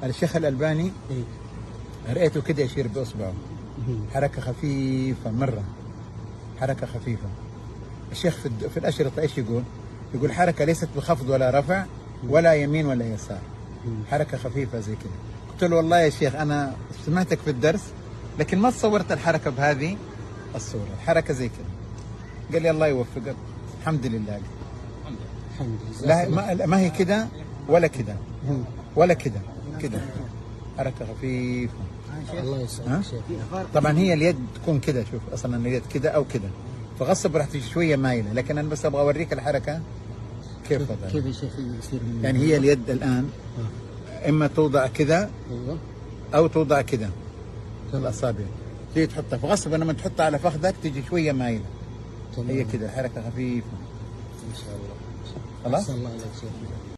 الشيخ الألباني إيه. رأيته كده يشير بإصبعه، حركة خفيفة مرة، حركة خفيفة. الشيخ في الأشرطة إيش يقول؟ يقول حركة ليست بخفض ولا رفع ولا يمين ولا يسار، حركة خفيفة زي كده. قلت له والله يا شيخ أنا سمعتك في الدرس لكن ما تصورت الحركة بهذه الصورة، الحركة زي كده. قال لي الله يوفقك. الحمد لله. الحمد لله. لا ما هي كده ولا كده ولا كده، كده حركة خفيفة. الله يسعدك شيخ. طبعا هي اليد تكون كده، شوف اصلا اليد كده او كده، فغصب راح تجي شويه مايله، لكن انا بس ابغى اوريك الحركه كيف وضعها. كيف يا شيخ يصير يعني هي اليد الان اما توضع كذا ايوه او توضع كده في الاصابع، تيجي تحطها، فغصب لما تحطها على فخذك تجي شويه مايله. تمام. هي كده الحركه خفيفه ان شاء الله. خلاص. أحسن الله عليك شيخ.